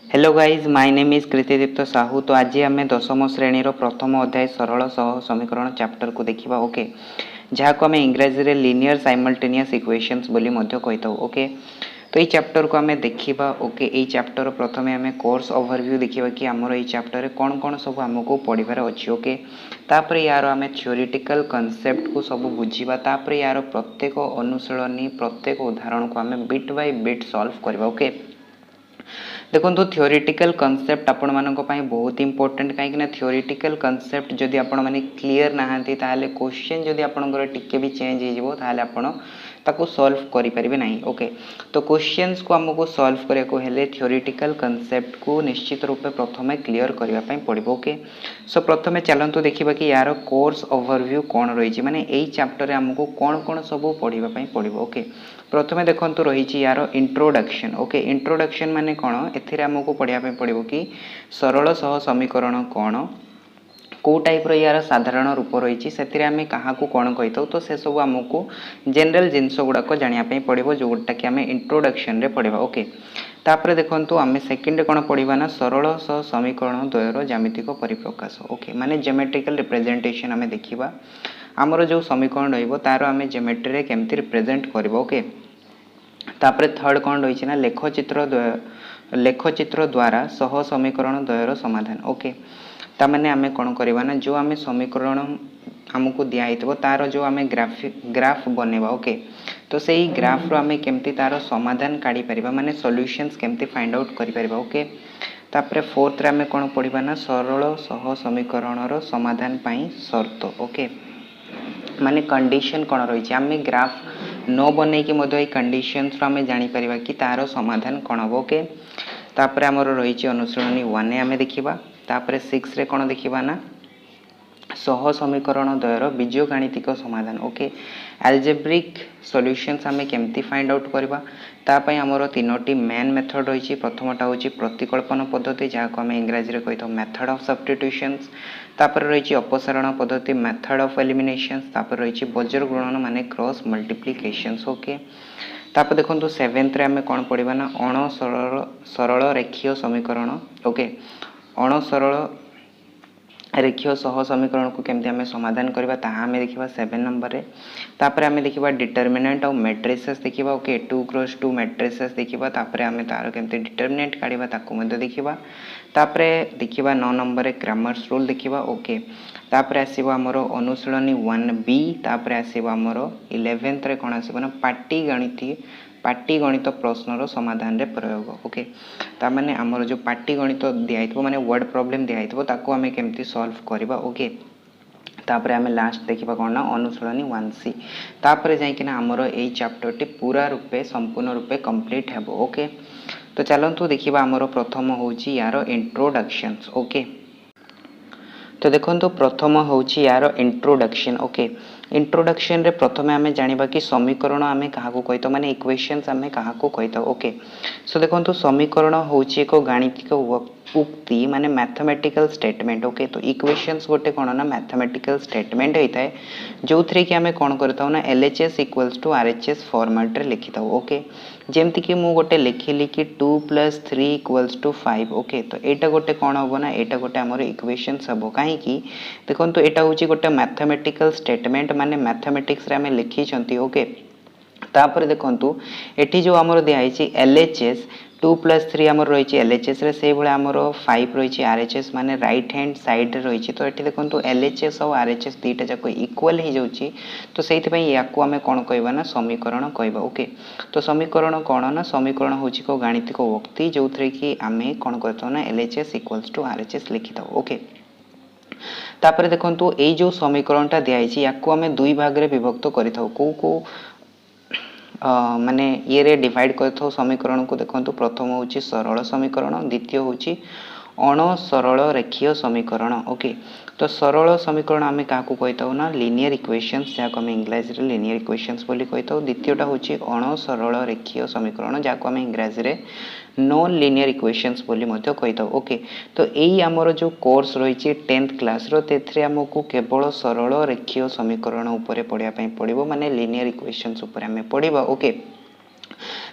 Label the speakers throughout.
Speaker 1: Hello guys my name is Kritideepta Sahu. तो आज आम दशम श्रेणी प्रथम अध्याय सरल सह समीकरण चैप्टर को देखा। ओके, जहाँ को आम इंग्राजी लिनियर साइमल्टेनियस इक्वेशंस बोली कही था। ओके, तो ये चैप्टर को आम देखा। ओके, ये चैप्टर प्रथम आम कोर्स ओवरव्यू देखा कि आमर ये चैप्टर कौन कौन सब आमको पढ़ार अच्छी। ओके, तापर यार आम थ्योरेटिकल कॉन्सेप्ट को सब बुझा, तापर यार प्रत्येक अनुशीलनी प्रत्येक उदाहरण को आम बिट बाय बिट सॉल्व करवा। ओके, देखो थ्योरेटिकल कॉन्सेप्ट आपण मानक पई बहुत इंपोर्टेंट, कहीं थ्योरेटिकल कॉन्सेप्ट जदि आपण माने क्लियर नहांती ताले क्वेश्चन जदि आपनकर टिके भी चेंज हो जिवो ताले आपण ताको सॉल्व करि परिबे नाही। ओके, तो क्वेश्चंस को हमको सॉल्व करिया को हेले थ्योरेटिकल कॉन्सेप्ट को निश्चित रूप से प्रथमे क्लियर करबा पई पड़िबो। ओके, सो प्रथमे चलंतु देखिबा कि यार कोर्स ओवरव्यू कोन रहिछि, माने एई चैप्टर रे हमको कोन कोन सब पढ़िबा पई पड़िबो। ओके, प्रथमे देखंतु रहिछि यार इंट्रोडक्शन। ओके, इंट्रोडक्शन माने कोन, एथिरे हमको पढ़िया पई पड़िबो कि सरल सह समीकरण कोन, को टाइप यार साधारण रूप रही से आम क्या कौन कही था। तो से सब आमको जनरल जिनस गुड़ाक जानापी पड़ो जोटा कि आम इंट्रोडक्शन रे पढ़ा। ओके, तापर देखो आम सेकेंड कौन पढ़ा ना सरल सह समीकरण द्वयर ज्यामितिक परिप्रकाश। ओके, माने ज्योमेट्रिकल रिप्रेजेंटेशन आम देखा आमर जो समीकरण रार आम ज्योमेट्री केमती रिप्रेजेंट कर। ओके, तापर थर्ड कौन रही ना लेखचित्र द्वारा सह समीकरण द्वयर समाधान। ओके, तामाने आमे कौन करवा ना जो आमे समीकरण आमको दिखाई तार जो आमे ग्राफ बनेबा। ओके, तो सही ग्राफ रो आमे केमती तार समाधान काढ़ी परिबा, माने सॉल्यूशंस केमती फाइंड आउट करि परिबा। ओके, तापर फोर्थ रे आमे कौन पढ़िबा ना सरल सह समीकरण रो समाधान पाई शर्त। ओके, माने कंडीशन कौन रही आमे ग्राफ न बने कि मध्य कंडीशंस रो आमे जानि परिबा कि तार समाधान कौन हम। ओके, तापर आमर रही अनुशीलनी 1 आमे देखिबा। तापर 6 रे कौन देखिबा ना सह समीकरण द्वयर बीजगणितिक समाधान। ओके, एल्जेब्रिक सॉल्यूशंस आमे केमती फाइंड आउट करबा, तापई आमर तीनोटी मेन मेथड रही। प्रथमटा होची प्रतिकल्पन पद्धति जहाँ को आम इंग्राजी रे कही था मेथड ऑफ सब्स्टिट्यूशंस, तापर रही अपसारण पद्धति मेथड ऑफ एलिमिनेशंस, तापर रही बजर गुणन माने क्रॉस मल्टीप्लिकेशंस। ओके, तापर देखो सेवेन्थ आम कौन पढ़ा ना अण सरल रेखीय समीकरण। ओके, अण सरल रेखीय सह समीकरण को केमती आम समाधान करबा ताहा आमे देखिबा 7 नंबर रे। तापर आमे देखिबा डिटरमिनेंट ऑफ मैट्रिसेस देखिबा। ओके, 2x2 मैट्रिसेस देखिबा, तापर आमे तार केमती डिटरमिनेंट काढिबा ताको मध्ये देखिबा। तापर देखिबा 9 नंबर रे ग्रामर्स रूल देखिबा। ओके, तापर आसीबो हमरो अनुशीलनी 1b, तापर आसीबो हमरो 11th रे कोन आसीबो ना पाटीगणित प्रश्नर समाधान रे प्रयोग। ओके, ता माने हमर जो पाटीगणित दियाइथबो माने वर्ड प्रॉब्लम दियाइथबो ताको आमे केमती सॉल्व करबा। ओके, तापर आमे लास्ट देखिबा कोन ना अनुशीलनी 1c, तापर जाई कि ना हमर एई चैप्टर टी पूरा रूपे संपूर्ण रूपे कंप्लीट हेबो। ओके, तो चलंतु देखिबा हमर प्रथम होची यार इंट्रोडक्शंस। ओके, तो देखो प्रथम होची यार इंट्रोडक्शन। ओके, इंट्रोडक्शन रे प्रथमे आमे जानिबा कि समीकरण आमे काहाको कहितो, माने इक्वेशंस आमे काहाको कहितो। ओके, सो देखो समीकरण होची एक गाणितिक उक्ति माने मैथमेटिकल स्टेटमेंट। ओके, तो इक्वेशंस गोटे कोन ना मैथमेटिकल स्टेटमेंट होता है जो थ्री कि आमे कोन करताउ ना LHS equals to RHS format रे लिखिताउ। ओके, जेमति कि मु गोटे लिखिली कि 2 + 3 इक्वल्स टू 5। ओके, तो एटा गोटे कोन हबो ना एटा गोटे हमर इक्वेशंस हबो, काहे कि देखंतु एटा होची गोटे मैथमेटिकल स्टेटमेंट माने मैथमेटिक्स रे आमे लिखि छंती। ओके, तापर देखंतु एठी जो हमर दिया आइछि LHS 2 + 3 हमर रहिछि LHS रे, से भले हमर 5 रहिछि RHS माने राइट हैंड साइड रे रहिछि। तो एठी देखंतु LHS और RHS दीटा जाको इक्वल ही जाउछि, तो सेति पई याकू हमें कोन कहबा ना समीकरण कहबा। ओके, तो समीकरण कोन ना समीकरण होछि को गाणितिक उक्ति जोथरे कि हमें कोन करतो ना LHS इक्वल्स टू RHS लिखिताउ। ओके, तापर देखंतु एई जो समीकरणटा दियाइछि याकू हमें दुई भाग रे विभक्त करिथाउ। को माने ये रे डिवाइड करथो समीकरण को। देखंतु प्रथम होची सरल समीकरण, द्वितीय होची अण सरल रेखीय समीकरण। ओके, तो सरल समीकरण आमे काहाकू कहिताउ ना लिनियर इक्वेशंस, जाको आमे इंग्लिश रे लिनियर इक्वेशंस बोली कहिताउ। द्वितीयटा होची अण सरल रेखीय समीकरण, जाको आमे इंग्लिश रे नॉन लिनियर इक्वेशंस बोली मध्य कहिताउ। ओके, तो एई हमर जो कोर्स रहिछि 10th क्लास रो तेथरे हमकू केवल सरल रेखीय समीकरण ऊपर पढिया पई पड़िबो, माने लिनियर इक्वेशंस ऊपर हमें पढिबा। ओके,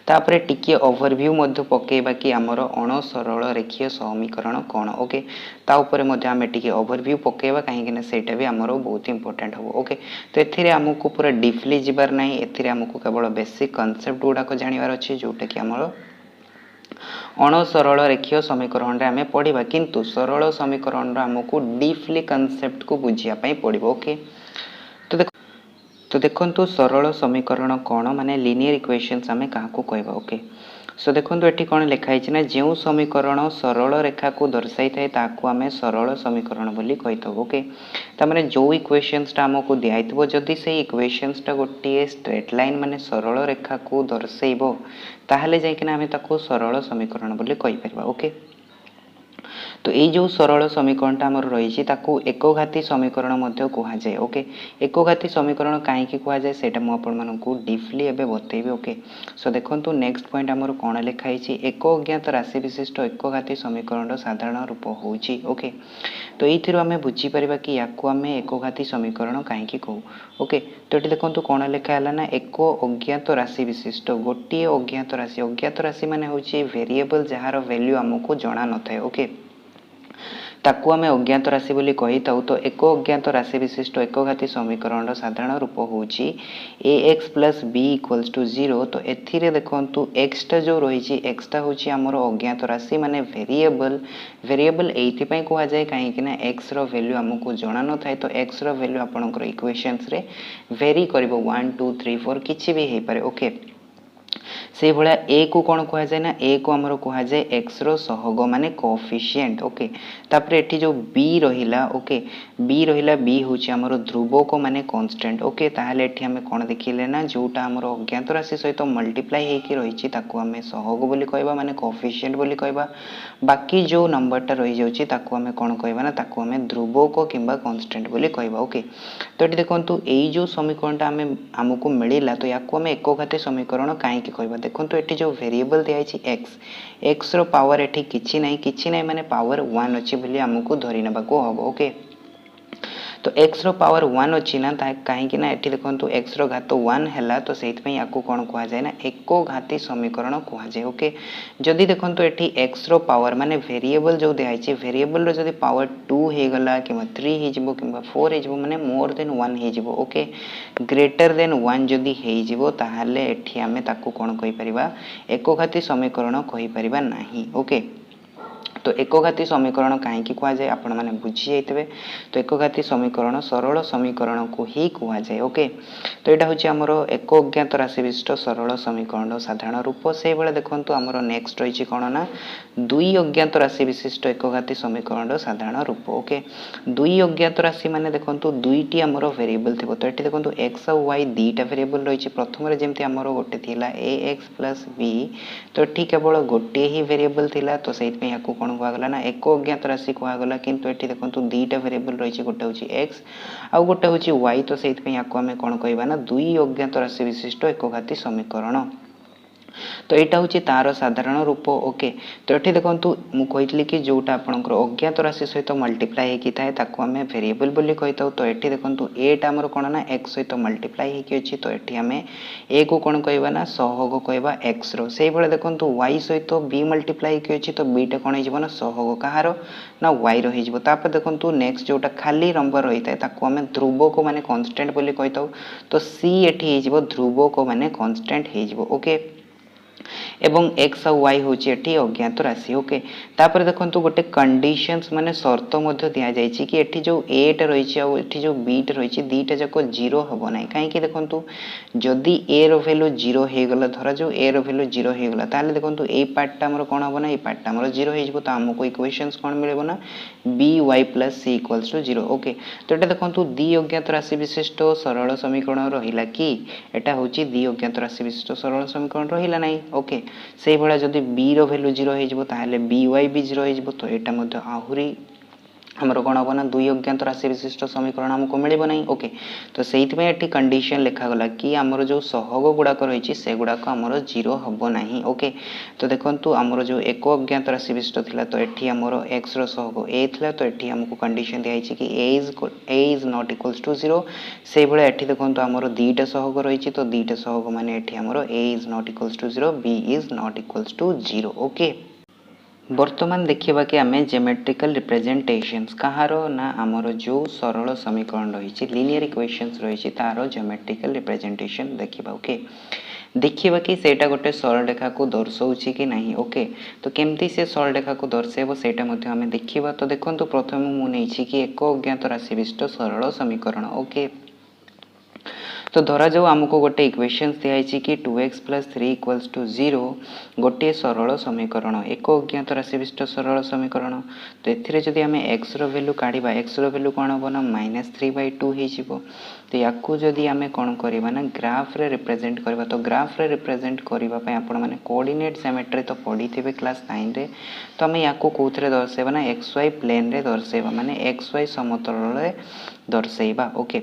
Speaker 1: तापर टिके ओवरव्यू मध्य पकेबा कि आमर अण सरल रेखीय समीकरण कौन ओके ता ऊपर मध्य आमे टिके ओवरव्यू पकेबा कहीं सेटा भी आमर बहुत इंपोर्टेंट हम ओके तो एथिरे हमको पूरा डीपली जिबार नहीं एथिरे हमको केवल बेसिक कॉन्सेप्ट गुड़ाक जानिबार अछि जोटा कि आमर अण सरल रेखीय समीकरण रे आमे पढ़िबा किंतु सरल समीकरण रे हमको डीपली कॉन्सेप्ट को बुझिया पई पड़िबो ओके तो देखो सरल समीकरण कौन माने लीनियर इक्वेशंस आमे काहाको कहबा ओके सो देखो ये कौन लिखाई ना जो समीकरण सरल रेखा को दर्शाई थाए ताकू आमे सरल समीकरण बोली कहीथाउ ओके तामाने जो इक्वेशंस टा हमको दिखाइथबो जदि से इक्वेशंस टा गोटे स्ट्रेट लाइन माने सरल रेखा को दर्शाइबो ताहले जायकिना आमे ताको सरल समीकरण बोली कहि परबा ओके तो ये जो सरल समीकरण आमर रही एकघाती समीकरण कह जाए ओके एकघाती समीकरण कहीं कह जाए से डीपली एवं बतेबी ओके सो देखो नेक्स्ट पॉइंट आमर कौन लिखाई एक अज्ञात राशि विशिष्ट एकघाती समीकरण साधारण रूप हूँ ओके तो ये आम बुझीपर कि या आम एकघाती समीकरण कहीं कहू ओके तो ये देखो कौन लिखा है ना एक अज्ञात राशि विशिष्ट गोटे अज्ञात राशि मान हूँ वेरिएबल जार वैल्यू आमको जना न था ओके ताकू आमे अज्ञात राशि बोली कही थाउ तो एक अज्ञात राशि विशिष्ट एकघाती समीकरण साधारण रूप होची ax plus b equals to 0 तो एथिरे देखंतु x टा जो रही x टा होची हमर अज्ञात राशि माने वेरिएबल एथि पई कहा जाय काहे कि ना x रो वैल्यू हमको जणा न थाए तो x रो वैल्यू आपनकर इक्वेशंस रे वेरी करबो 1 2 3 4 किछि भी हे पारे ओके से भाया ए को कौन कह जाए ना ए को आमर कह जाए एक्स रो सहग माने कोएफिशिएंट ओके तापर एठी जो बी रहिला ओके बी रहिला बी होची आमर ध्रुवक माने कांस्टेंट ओके ताहले एठी हमें कौन देखिले ना जोटा आमर अज्ञात राशि सहित मल्टीप्लाई हेकी रहिची ताकू हमें सहग बोली कहबा माने कोएफिशिएंट बोली कहबा बाकी जो नंबरटा रही जाउची ताकू हमें कौन कहबा ना ताकू हमें ध्रुवक किंबा कांस्टेंट बोली कहबा ओके तो एठी देखंतु एई जो समीकरणटा हमें हमको मिलिला तो याकू हमें एकघाती समीकरण काहे की कहबा देखो ये जो वेरिएबल दिखाई एक्स रो पावर एठी किछि नै माने पावर 1 अछि बोली हमको धरि नबा को हबो ओके तो एक्स रो पावर 1 अछि ना कहीं ना एठी देखंतु एक्स रो घात 1 हैला तो सेहित पई याकू कोन कहा जाय ना एकघाती समीकरण कहा जाय ओके जदी देखंतु एठी एक्स रो पावर माने वेरिएबल जो दिखाई वेरिएबल रो जदी पावर 2 हे गला किबा 3 हे जिवो किबा 4 हे जिवो माने मोर देन 1 हे जिवो ओके ग्रेटर देन 1 जदी हे जिवो ताहाले एठी हमें ताकू कोन कहि परिबा एकघाती समीकरण कहि परिबा नाही ओके तो एकघाती समीकरण कहीं कह जाए आपण मैंने बुझी जाइए तो एकघाती समीकरण सरल समीकरण को ही कह जाए ओके तो यहाँ हूँ आमर एक अज्ञात राशि विशिष्ट सरल समीकरण साधारण रूप से भाई देखो आमर नेक्स्ट रही कौन ना दुई अज्ञात राशि विशिष्ट एकघाती समीकरण साधारण रूप ओके दुई अज्ञात राशि माने देखो दुईटी आमर वेरिएबल थी तो ये देखो एक्स और वाई दीटा वेरिएबल रही प्रथम जमी आमर गोटे थी ए एक्स प्लस बी तो ये केवल गोटे ही वेरिएबल थिला तो से कौन कहगला ना एक अज्ञात राशि कहगला किंतु एठी देखंतु दुईटा वेरिएबल रही गोटे हूँ एक्स आउ गोटे हूँ वाई तो से आम कौन कहबा ना दुई अज्ञात राशि विशिष्ट एकघाती समीकरण तो यहाँ हूँ तार साधारण रूप ओके तो ये देखो मुझे कि जोटा आपंकर अज्ञात राशि सहित मल्टीप्लाई होती थाए आम वेरिएबल बोली कही था तो ये देखो एटा आमर कौन ना एक्स सहित मल्टीप्लाई होती तो ये आम ए को कौन कहबा ना सहग कहबा एक्स रो से भाई देखो वाई सहित बी मल्टीप्लाई होती तो बीटा कौन हो सहग कहार ना वाई रही देखो नेक्स्ट जोटा खाली नंबर रही है आम ध्रुवक माने कांस्टेंट बोली कही था तो सी एटी ध्रुवक माने कांस्टेंट हो ओके एवं एक्स और वाई हूँ ये अज्ञात राशि ओके तापर देखो गोटे कंडीशंस माने शर्त दि जाए कि एठी जो एटा रही है जो बीटा रही दीटा जाक जीरो हम ना कहीं देखो जदि ए रो वैल्यू जीरो हो गला धरा जो ए रो वैल्यू जीरो हो गला ताले देखो ये पार्टा आमर कौन हम ना ये पार्टा आमर जीरो हो तो आमको इक्वेशंस कौन मिले ना B Y plus C equals to zero okay तो ये देखो दी अज्ञात राशि विशिष्ट सरल समीकरण रहा कि एटा हूँ दी अज्ञात राशि विशिष्ट सरल समीकरण रहा ना ओके से भाया जदि बी रो वैल्यू जीरो हो बी वाई भी जीरो हो तो यहाँ आहरी हमर कौन हम ना दुई अज्ञात राशि विशिष्ट समीकरण हमको मिल ना। ओके तो से कंडीशन लिखागला कि आमर जो सहग गुड़ाक रही से गुड़ाक आमर जीरो हम ना। ओके तो देखो आमर जो एक अज्ञात राशि विशिष्ट थिला तो ये आमर एक्स सहग ए थिला तो ये आमको कंडीशन दिखाई कि A is not equals to zero से भाया ये देखो आमर दुईटा सहग रही तो दुईटा सहग माने ये आमर A is not equals to zero B is not equals to zero. Okay बर्तमान देखिबा कि आमे ज्योमेट्रिकल रिप्रेजेंटेशंस कहारो ना आमर जो सरल समीकरण रही लिनियर इक्वेशंस रही तार ज्योमेट्रिकल रिप्रेजेंटेशन देखिबा। ओके देखिबा कि सेटा गोटे सरल रेखा को दर्शाउछि कि नहीं। ओके तो केमती से सरल रेखा को दर्शाइबो सेटा मध्ये आमे देखिबा। तो देखंतु प्रथम मु नेछि कि एक अज्ञात राशि विशिष्ट सरल समीकरण। ओके तो धरा जाऊ आमको गोटे इक्वेशंस दिखाई कि 2x प्लस 3 इक्वल्स टू 0 गोटे सरल समीकरण एक अज्ञात राशि विशिष्ट सरल समीकरण। तो ये आम एक्स रैल्यू काढ़ा एक्स रैल्यू कौन हम ना -3/2 हो। तो या जदि आम कौन करवा ना ग्राफ रे रिप्रेजेंट करवा। तो ग्राफ रे रिप्रेजेंट करने आपण मैंने कोऑर्डिनेट ज्योमेट्री तो पढ़ी थे क्लास 9 रे। तो आम या कौन दर्शेबा ना XY प्लेन रे दर्शेबा माने XY समतल दर्शेबा। ओके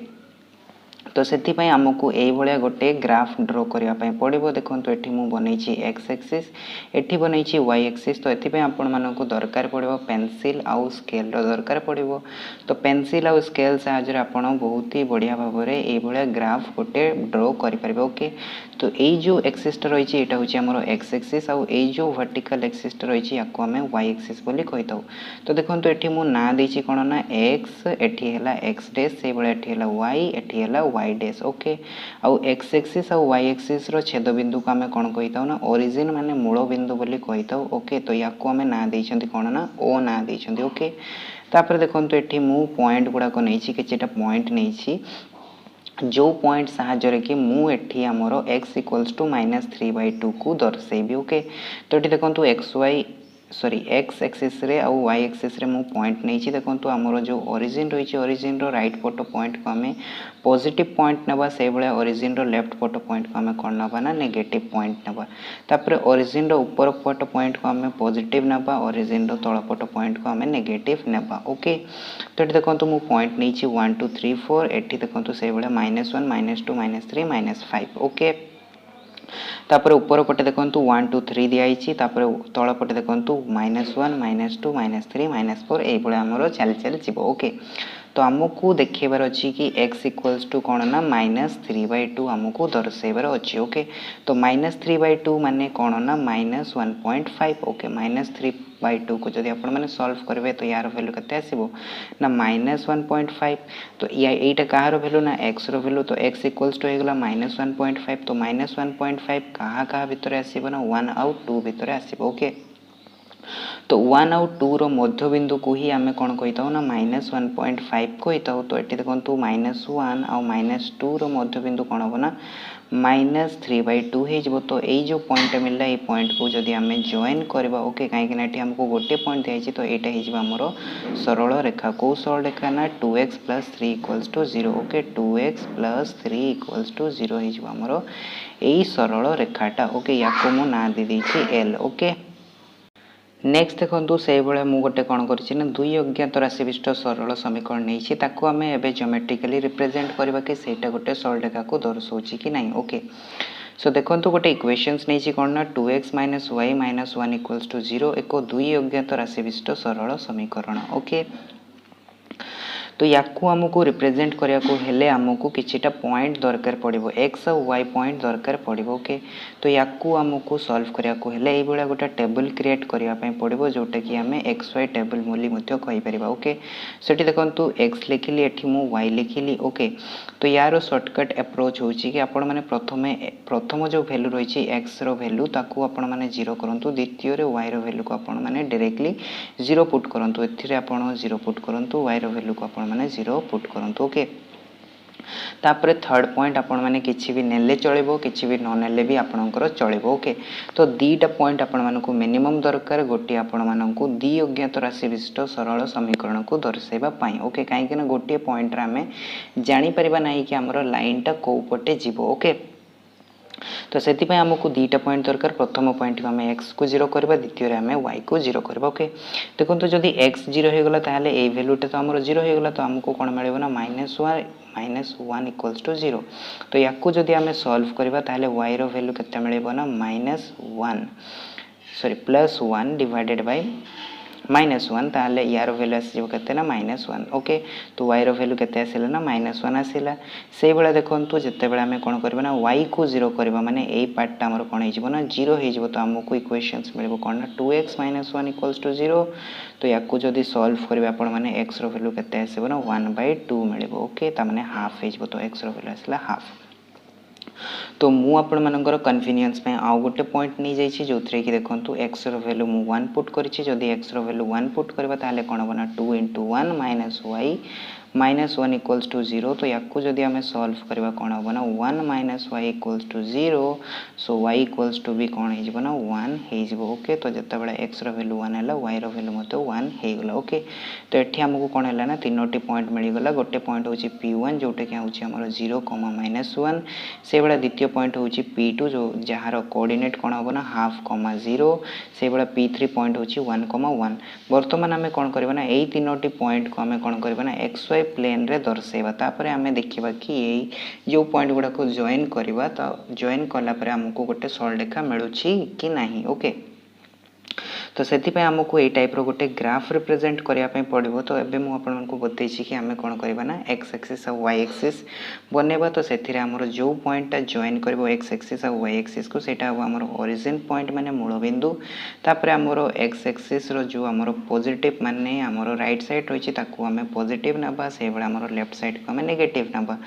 Speaker 1: तो से आमको ये गोटे ग्राफ ड्र करने पड़ो। देखो ये मुझे बनई एक्स एक्सीस एटी बनई वाई एक्सीस। तो ये आपण मानक दरकार पड़ो पेनसिल आउ स्केल दरकार पड़ो। तो पेनसिल आउ स्केल साहाय्य आपण बहुत ही बढ़िया भाव में ये ग्राफ गोटे ड्र करें। ओके तो ये जो एक्सीस रही है हूँ आम एक्स एक्सीस आउ जो वर्टिकल एक्सीस रही है आम वाई एक्सीस बोली कही था। तो देखो ये मुझे ना देती कौन ना एक्स एटी है एक्स डैश से भाया वाई एटी है वाई डैश। ओके आउ एक्स एक्सीस आउ वाई एक्सीस रो छेद बिंदु को आम कौन कही था ना ओरिजिन माने मूल बिंदु बोली कही था। ओके तो या आम ना देते कौन ना ओ ना देते। ओके तापर देखो ये मु पॉइंट गुड़ाक नहीं किटा पॉइंट नहीं जो पॉइंट साहाय्य कि मुझे आमर एक्स इक्वल्स टू -3/2 को दर्शेबी। ओके तो ये देखो एक्स एक्सीस रे आउ वाई एक्सीस रे मु पॉइंट नहीं देखो आमर जो ओरिजिन रही ओरिजिन रो राइट पट पॉइंट को आम पॉजिटिव पॉइंट नवा से भाया ओरिजिन रो लेफ्ट पट पॉइंट को आम कौन नवा ना नेगेटिव पॉइंट नवा। तापर ओरिजिन रो ऊपर पट पॉइंट को आम पॉजिटिव नवा ओरिजिन रो तल पट पॉइंट को आम नेगेटिव नवा। ओके तो ये देखो मु पॉइंट नहीं 1 2 3 4 एटी देखो से भाया -1 -2 -3 -5। ओके तापर ऊपर पटे देखो 1 2 3 दिखाई तल पटे देखो -1 -2 -3 -4 ये आमर चली चली। ओके तो आमको देखेबार अच्छी कि x इक्वल्स टू कौन ना -3/2 आमको दर्शेबार अच्छी। ओके तो -3/2 माने कौन ना -1.5। ओके -3/2 को जब आप सॉल्व करेंगे तो यार वैल्यू केते आसीबो ना -1.5। तो यहीटा कहार वैल्यू ना x रो वैल्यू। तो x इक्वल्स टू होगला -1.5 तो -1.5 कहाँ भितर आसीबो ना 1 आउ 2 भितर आसीबो। ओके तो 1 आउ 2 रो मध्य बिंदु को ही आम कौन कही था ना -1.5 कही था। तो ये देखो -1 आउ -2 रो मध्य बिंदु कौन हम ना -3/2 हो। तो ये जो पॉइंट मिलला ये पॉइंट को जदि आम जॉइन करवा। ओके कहीं आमको गोटे पॉइंट दिखाई तो यहाँ होमर सरल रेखा कौ सरल रेखा ना 2x plus 3 equals to 0। Okay 2x plus 3 equals to 0 होमर यही सरल रेखाटा। ओके या मु ना दे देछि एल। ओके नेक्स्ट देखो से भाया मुझे गोटे कौन कर दुई अज्ञात राशि विशिष्ट सरल समीकरण नहीं आम एवं ज्योमेट्रिकली रिप्रेजेंट करवा कि सेटा गोटे सरल रेखा को दर्शाऊँ कि नहीं। ओके सो देखो गोटे इक्वेशंस नहीं कौन ना 2x - y - 1 इक्वल्स टू 0 एक दुई अज्ञात राशि विशिष्ट सरल समीकरण। ओके तो या आमको रिप्रेजेंट करने आमको किछिटा पॉइंट दरकार पड़ो एक्स और वाई पॉइंट दरकार पड़ो। ओके तो या आमको सॉल्व करने ये गोटे टेबल क्रिएट करने पड़ो जोटा कि आम एक्स वाई टेबल बोली कहीपर। ओके से देखो एक्स लिखिली एटी मु वाई लिखिली। ओके तो यार सर्टकट एप्रोच हो कि आपण मैंने प्रथम जो वैल्यू रही एक्स रैल्यू ताकू आपण मैंने 0 करूँ द्वितीय वाई रैल्यू को आपण मैंने डायरेक्टली 0 पुट करूँ ए आप 0 पुट करूँ वाई रैल्यू को आपण मैंने 0 पुट करूँ। ओके तापर थर्ड पॉइंट आपण मैंने किसी भी नेले चलो किसी भी न नेले भी आपणकर चलो। ओके तो दीटा पॉइंट आपण मानक मिनिमम दरकार गोटे आपण मानक दी अज्ञात राशि विशिष्ट सरल समीकरण को दर्शाइबा। ओके कहीं गोटे पॉइंट आम जापर ना कि आमर लाइनटा कौ पटे जीव। ओके तो से आमको दुईटा पॉइंट दरकार प्रथम पॉइंट को आम एक्स को जीरो करवा द्वितीय आम वाई को जीरो करवा ओके देखो जदि एक्स जीरो हो गला ताहले ए भैल्यूटा तो आमर जीरो हो गला तो आमको कौन मिले ना -1 इक्वल्स टू जीरो तो या जदि आम सॉल्व करवा ताहले वाई रो वैल्यू केते मिले ना +1 डिवाइडेड बाय -1 ताहले यार वैल्यू आसीजो केते ना -1 ओके तो y रो वैल्यू केते आसिला ना -1 आसिला से बेला देखंतु जते बेला हमें कोन करबा ना y को 0 करबा माने एई पार्टटा हमर कोन हे जिवो ना 0 हे जिवो तो हमको इक्वेशंस मिलबो कोन ना 2x - 1 = 0 तो याकू जदी सॉल्व करबा आपण माने x रो वैल्यू केते आसीबो ना 1/2 मिलबो ओके ता माने हाफ हे जिवो तो x रो वैल्यू आसिला हाफ तो मु आपण मानकर कन्वीनियंस पे आउ गोटे पॉइंट नहीं जाइए जो थी कि देखो एक्स रो वैल्यू मु 1 पुट करिछि जदि एक्स रो वैल्यू 1 पुट करबा ताले कोन बना 2 * 1 - y -1 = 0 तो याकू जदि हमें सॉल्व करबा कोन हो ना 1 - y = 0 सो y = भी कोन हे जिवो ना 1 हे जिवो ओके तो जत्ता बेला x रो वैल्यू 1 हैला y रो वैल्यू मते 1 हे गला ओके तो एठी हमको कोन हैला ना तीनोटी पॉइंट मिली गला गोटे पॉइंट होची p1 जोटे के होची हमर 0, -1 से बेला द्वितीय पॉइंट होची p2 जो जहार कोऑर्डिनेट कोन हो ना 1/2, 0 से बेला p3 पॉइंट होची 1, 1 वर्तमान हमें कोन करबा ना एई तीनोटी पॉइंट को हमें कोन करबा ना xy प्लेन रे दर्शाइबा तापरे हमें देखिबा कि एई जो पॉइंट गुडा को जॉइन करबा तो जॉइन कला परे हमको गोटे सरलरेखा मिलुछि कि नाही ओके तो से आमको ये टाइप रो गोटे ग्राफ रिप्रेजेंट करने पड़ो तो ये मुझे बतई कि आम कौन करवा ना एक्स एक्सीस आ वाई एक्सीस बनवा तो से आमर जो पॉइंटा जॉइन कर एक्स एक्सीस आ वाई एक्सीस को सेटा आमर ओरिजिन पॉइंट माने मूल बिंदु तापर आमर एक्स एक्सीस रो जो आमर पॉजिटिव माने आमर राइट साइड रही आम पॉजिटिव नबा से आमर लेफ्ट साइड को आम नेगेटिव नबा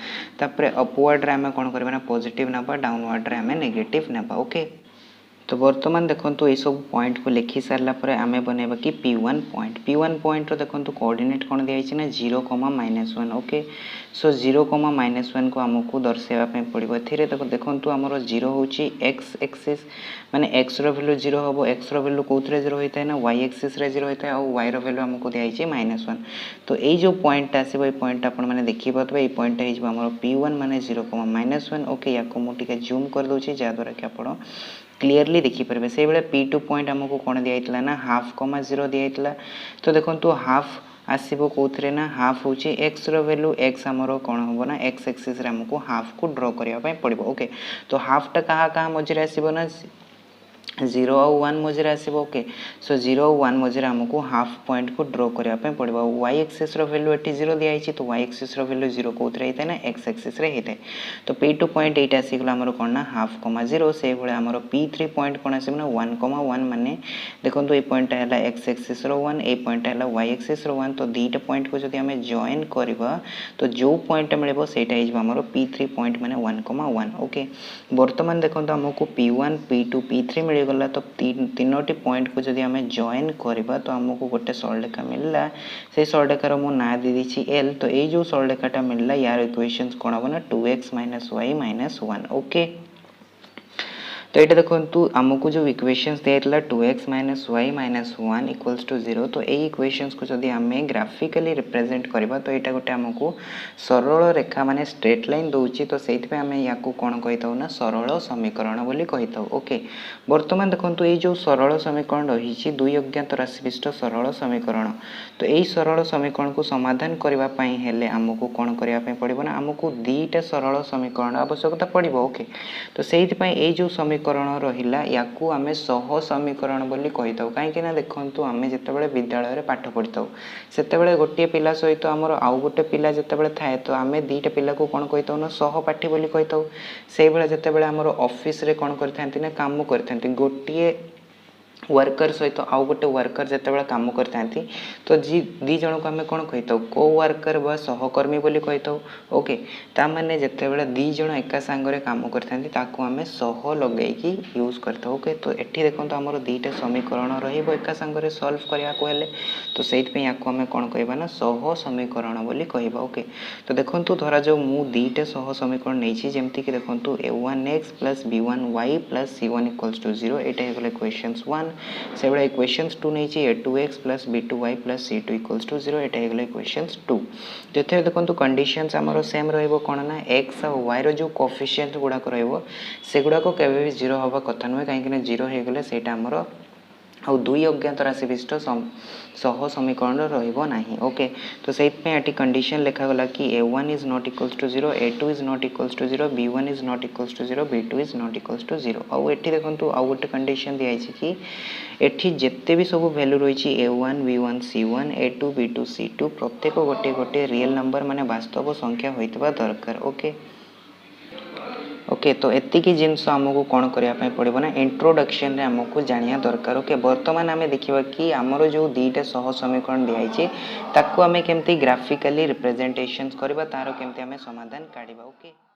Speaker 1: तापर अपवर्ड रे आम कौन करवा ना पॉजिटिव नबा डाउनवर्ड रे आम नेगेटिव नबा ओके तो वर्तमान देखो ये सब पॉइंट को लिखि सारा पर आम बनवा कि P1 पॉइंट रो देखो कोऑर्डिनेट कौन दिखाई ना 0, -1 ओके सो 0, -1 को आमको दर्शाइबा पड़ो ए देखो आमर 0 हूँ एक्स एक्सीस माने एक्स रो वैल्यू 0 हम एक्स रो वैल्यू कौन 0 होता है ना वाई एक्सीस 0 होता है और वाई रो वैल्यू आमको दिखाई -1 तो ये जो पॉइंट आसो ये पॉइंट आपने देखिए ये पॉइंट हो P1 माने 0, -1 ओके या मुझे जूम कर दूसरी जहाद्वारा कि आप क्लीयरली देखिपारे से बेले P2 पॉइंट आमको कौन दिखाई ना 1/2, 0 दिखाई तो देखो हाफ आसो कौन ना हाफ हूँ एक्स रो वैल्यू एक्स आमर कौन हम ना एक्स एक्सीस आमको हाफ को ड्र करने पड़ो ओके तो हाफटा क्या क्या मझे आसो ना 0 और 1 मझे आसो ओके सो 0 और 1 मझे आमको हाफ पॉइंट को ड्र करने पड़ो वाई एक्सीस वैल्यू ये 0 दिखाई तो वाई एक्सीस वैल्यू 0 कौन होता है ना एक्स एक्सीस होता है तो P2 पॉइंट ये आसीगला आमर कौन ना 1/2, 0 से भाई आमर P3 पॉइंट कौन आस ना 1, 1 माने देखो ये पॉइंट है एक्स एक्सीस 1 ये पॉइंट है वाई एक्सीस 1 तो दुईटा पॉइंट को जब आम जॉइन करवा तो जो पॉइंट मिले से आमर P3 पॉइंट माने 1, 1 ओके वर्तमान देखो आमको P1, P2, P3 मिलगला तो तीनोटी पॉइंट को जब आम जॉइन करवा तो आमको गोटे सरलरेखा मिलला से सरलरेखार मो ना दे दी एल तो ये जो सरलरेखाटा मिलला यार इक्वेशंस कौन हम ना 2x - y - 1 ओके तो ये देखो आमको जो इक्वेशंस दिया 2x - y - 1 = 0 तो ये इक्वेशंस को जब आम ग्राफिकली रिप्रेजेंट करवा तो यहाँ गोटे आमको सरल रेखा माने स्ट्रेट लाइन दूची तो से आम या कौन कही ना सरल समीकरण बोली कही ओके वर्तमान देखो ये जो सरल समीकरण रही दुई अज्ञात राशि विशिष्ट सरल समीकरण तो यही सरल समीकरण को समाधान करने आमको कौन करने पड़ो ना आमको दुईटा सरल समीकरण आवश्यकता पड़ो ओके तो से जो समीकरण रहा या आम सह समीकरण बोली कही कहीं देखो आम जिते विद्यालय में पाठ पढ़ी था से गोटे पिला सहित आमर आउ गोटे पिला जिते थाए तो आम दुईटा पिला को कौन कही ना सहपाठी बोली कही से जिते आमर ऑफिस रे कौन करते ना काम करते गोटे वर्कर सहित आउ गोटे वर्कर जिते कम करते तो दी जन को आम कौन कही को वर्कर बा सहकर्मी बोली कही ओके ताने जिते दी जन एका सांगरे काम करते आम सह लगे यूज करते ओके तो ये देखो आमर दुईटा समीकरण रहा सांगरे सल्व करने को हेले तो से आम कौन कहवा ना सह समीकरण बोली कहवा ओके तो देखो धरा जो मु दुईटा सह समीकरण नहीं जमती कि देखो a1x + b1y + c1 = 0 यहाँ हो गला इक्वेशंस 1 से भाई इक्वेशंस 2 नहीं A two X plus B two Y plus C two equals to 0 एटा हो इक्वेशंस 2 जो देखो कंडीशंस आमर सेम रहा ना एक्स और वाई रो कोफिशिएंट गुड़ाक रगुड़ाक केवे भी 0 हवा कथा नुहे कहीं 0 हो गले से आमर आउ दुई अज्ञात राशि विशिष्ट सह समीकरण रहा ओके तो से कंडीशन लिखागला कि a1 is not equals to 0 a2 is not equals to 0 b1 is not equals to 0 b2 is not equals to 0 आउ एठी देखंतु आउ गोटे कंडीशन दिखाई कि एठी जिते भी सब वैल्यू रही a1 b1 c1 a2 b2 c2 प्रत्येक गोटे गोटे रियल नंबर माने वास्तव संख्या होइतबा दरकार ओके ओके तो एतिकी जिनस आमको कौन करने पड़ो ना इंट्रोडक्शन रे आमको जानिया दरकार ओके बर्तमान आम देखा कि आमर जो दुईटा सह समीकरण दिखाई ताको आम केमती ग्राफिकली रिप्रेजेंटेशन करवा तार केमती आम समाधान काढ़ा ओके।